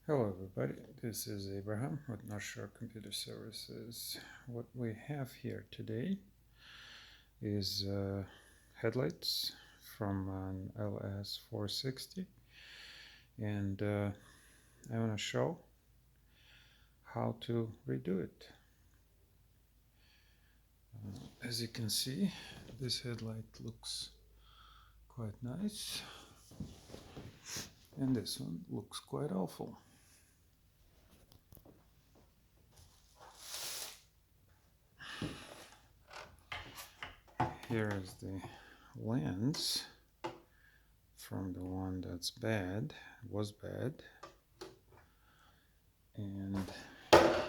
Hello everybody, this is Abraham with North Shore Computer Services. What we have here today is headlights from an LS460, and I want to show how to redo it. As you can see, this headlight looks quite nice, and this one looks quite awful. Here is the lens from the one that's bad, was bad, and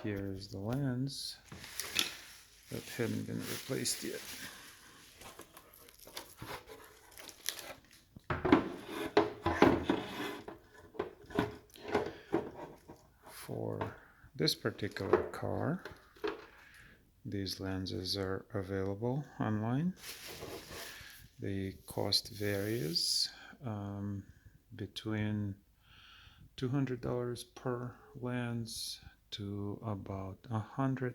here is the lens that hadn't been replaced yet. For this particular car, these lenses are available online. The cost varies between $200 per lens to about $100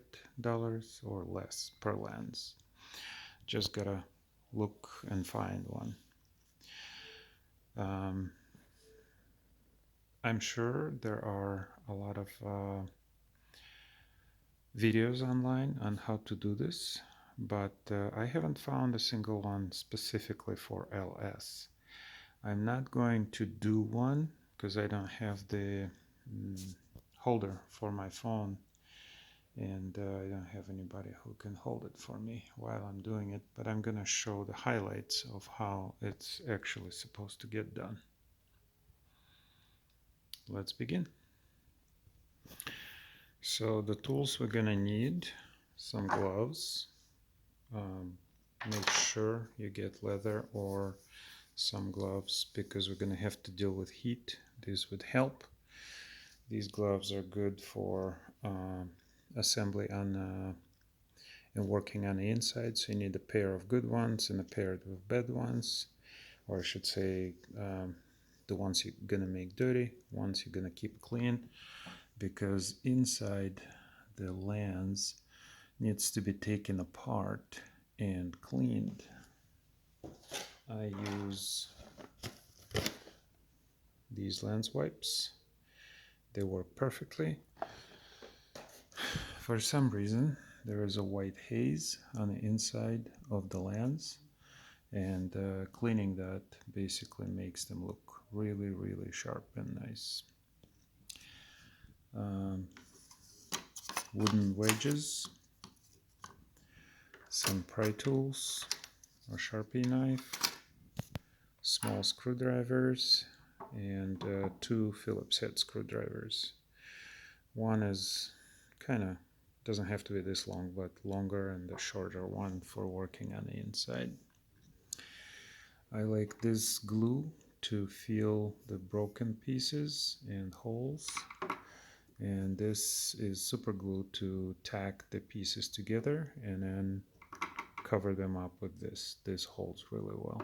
or less per lens. Just gotta look and find one. I'm sure there are a lot of videos online on how to do this, but I haven't found a single one specifically for LS. I'm not going to do one because I don't have the holder for my phone, and I don't have anybody who can hold it for me while I'm doing it, but I'm gonna show the highlights of how it's actually supposed to get done. Let's begin. So the tools we're gonna need: some gloves. Make sure you get leather or some gloves because we're gonna have to deal with heat. This would help. These gloves are good for assembly on and working on the inside, so you need a pair of good ones and a pair of bad ones, or I should say the ones you're gonna make dirty, ones you're gonna keep clean, because inside the lens needs to be taken apart and cleaned. I use these lens wipes. They work perfectly. For some reason there is a white haze on the inside of the lens, and cleaning that basically makes them look really sharp and nice. Wooden wedges, some pry tools, a Sharpie knife, small screwdrivers, and two Phillips head screwdrivers. One is kind of doesn't have to be this long, but longer, and the shorter one for working on the inside. I like this glue to fill the broken pieces and holes, and this is super glue to tack the pieces together and then cover them up with this. This holds really well.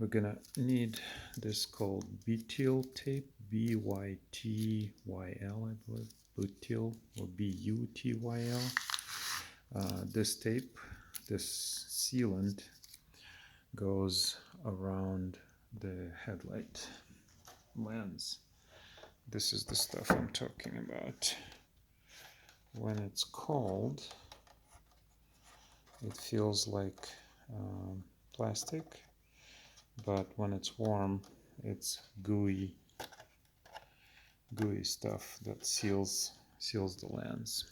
We're gonna need this called butyl tape, B-Y-T-Y-L, I believe, butyl or B-U-T-Y-L. This tape, this sealant, goes around the headlight lens. This is the stuff I'm talking about. When it's cold, it feels like plastic, but when it's warm, it's gooey stuff that seals the lens.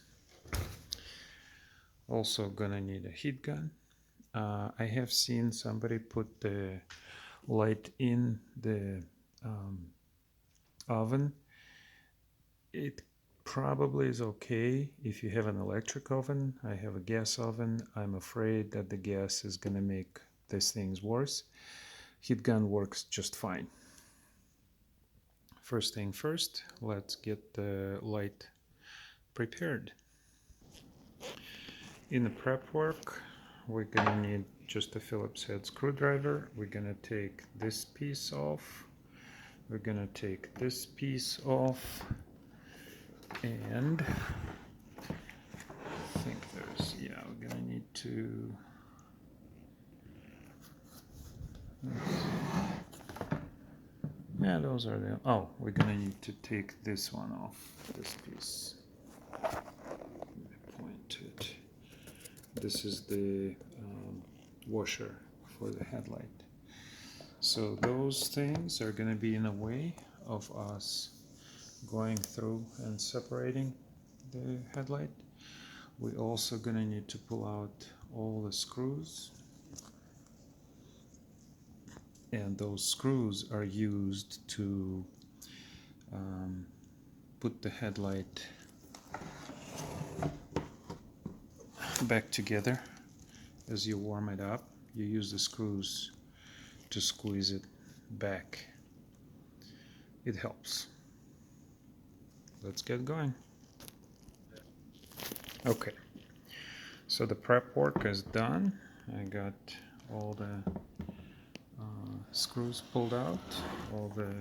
Also gonna need a heat gun. I have seen somebody put the light in the oven. It probably is okay if you have an electric oven. I have a gas oven. I'm afraid that the gas is gonna make these things worse. Heat gun works just fine. First thing first, let's get the light prepared. In the prep work, we're gonna need just a Phillips head screwdriver. We're gonna take this piece off. we're gonna take this piece off, and I think there's, yeah, we're gonna need to, yeah, those are the, oh, we're gonna need to take this one off, this piece. Let me point it. This is the washer for the headlight. So those things are gonna be in the way of us going through and separating the headlight. We're also gonna need to pull out all the screws, and those screws are used to put the headlight back together. As you warm it up, you use the screws to squeeze it back. It helps. Let's get going. Okay, so the prep work is done. I got all the screws pulled out, all the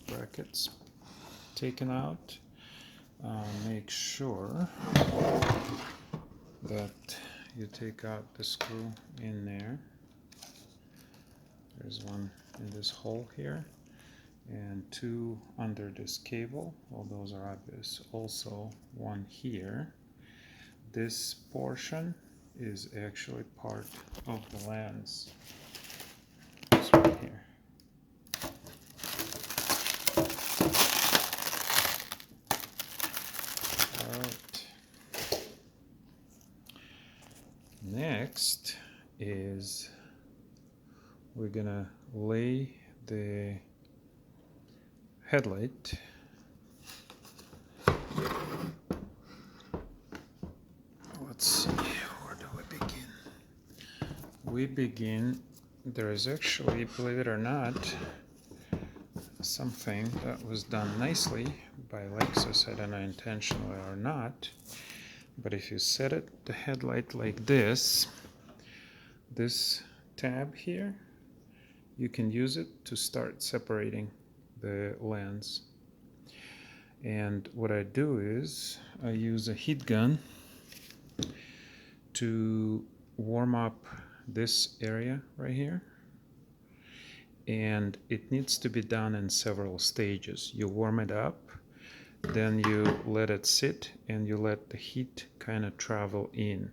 brackets taken out. Make sure that you take out the screw in there. There's one in this hole here and two under this cable. All those are obvious. Also one here. This portion is actually part of the lens. It's right here. Alright. Next is we're gonna lay the headlight let's see, where do we begin? We begin, there is actually, believe it or not, something that was done nicely by Lexus. I don't know intentionally or not, but if you set it, the headlight like this tab here, you can use it to start separating the lens. And what I do is I use a heat gun to warm up this area right here, and it needs to be done in several stages. You warm it up, then you let it sit, and you let the heat kind of travel in,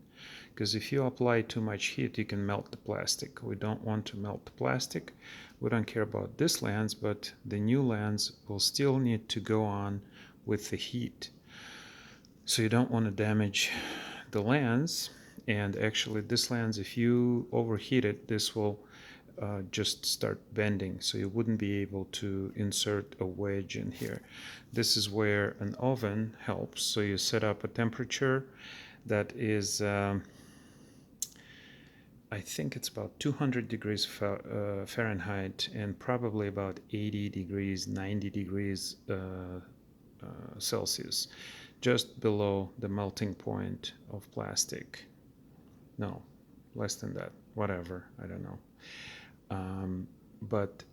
because if you apply too much heat, you can melt the plastic. We don't want to melt the plastic. We don't care about this lens, but the new lens will still need to go on with the heat. So you don't want to damage the lens. And actually this lens, if you overheat it, this will just start bending, so you wouldn't be able to insert a wedge in here. This is where an oven helps. So you set up a temperature that is I think it's about 200 degrees Fahrenheit and probably about 80 degrees, 90 degrees Celsius, just below the melting point of plastic. No, less than that, whatever, I don't know. But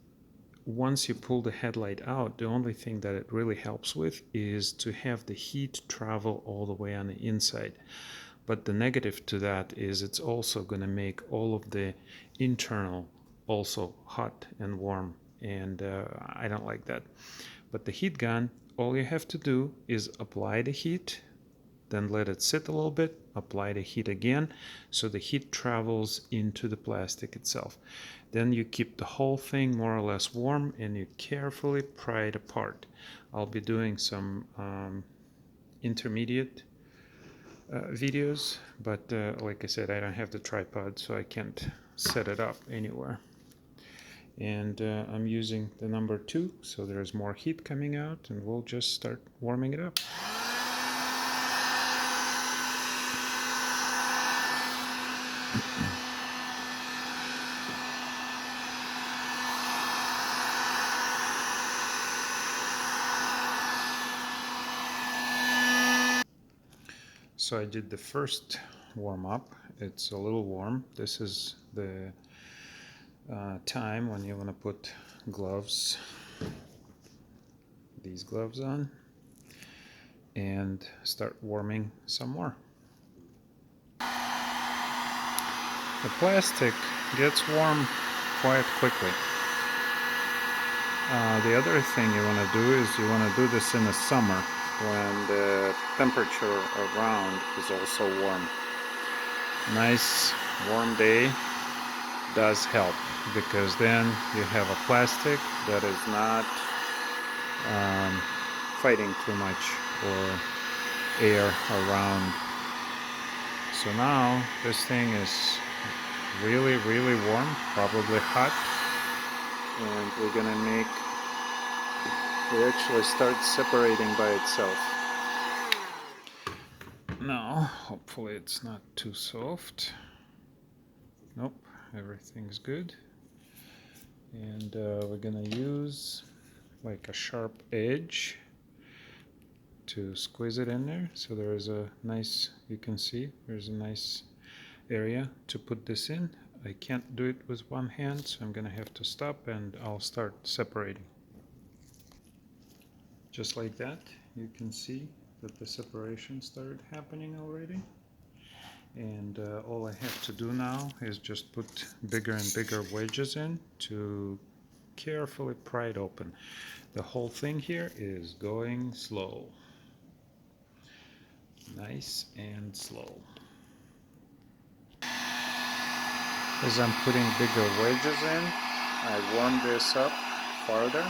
once you pull the headlight out, the only thing that it really helps with is to have the heat travel all the way on the inside. But the negative to that is it's also going to make all of the internal also hot and warm, and I don't like that. But the heat gun, all you have to do is apply the heat, then let it sit a little bit, apply the heat again, so the heat travels into the plastic itself. Then you keep the whole thing more or less warm, and you carefully pry it apart. I'll be doing some intermediate videos, but like I said, I don't have the tripod, so I can't set it up anywhere. And I'm using the number 2, so there's more heat coming out, and we'll just start warming it up. So I did the first warm up. It's a little warm. This is the time when you want to put gloves these gloves on and start warming some more. The plastic gets warm quite quickly. The other thing you want to do is you want to do this in the summer when the temperature around is also warm. Nice warm day does help, because then you have a plastic that is not fighting too much or air around. So now this thing is really warm, probably hot, and we're gonna make it actually start separating by itself. Now hopefully it's not too soft. Nope, everything's good. And we're gonna use like a sharp edge to squeeze it in there, so there's a nice, you can see there's a nice area to put this in. I can't do it with one hand, so I'm gonna have to stop and I'll start separating. Just like that, you can see that the separation started happening already. And all I have to do now is just put bigger and bigger wedges in to carefully pry it open. The whole thing here is going slow. Nice and slow. As I'm putting bigger wedges in, I warm this up farther.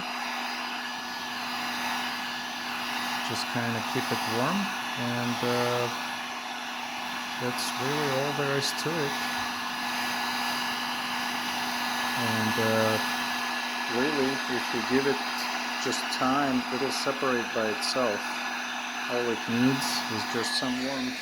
Just kind of keep it warm, and that's really all there is to it. And really, if you give it just time, it'll separate by itself. All it needs is just some warmth.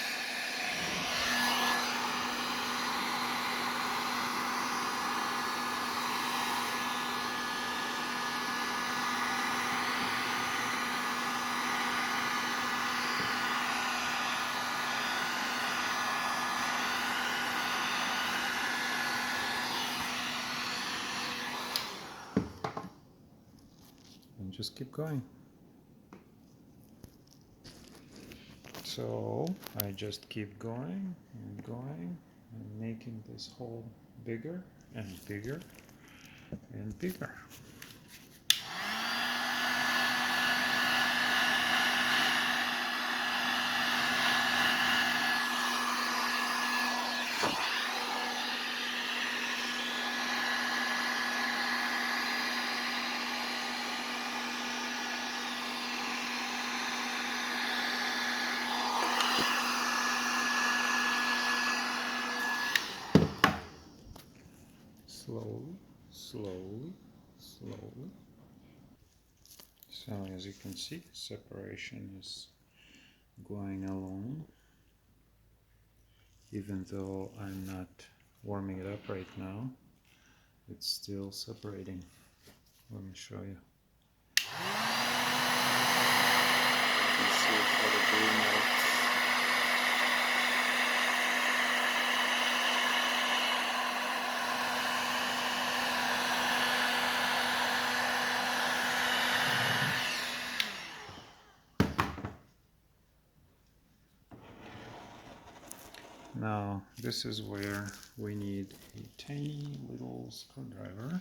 And just keep going. So I just keep going and going and making this hole bigger and bigger and bigger. Slowly, slowly, slowly. So as you can see, separation is going along. Even though I'm not warming it up right now, it's still separating. Let me show you. You can see how the glue melts. Now, this is where we need a tiny little screwdriver.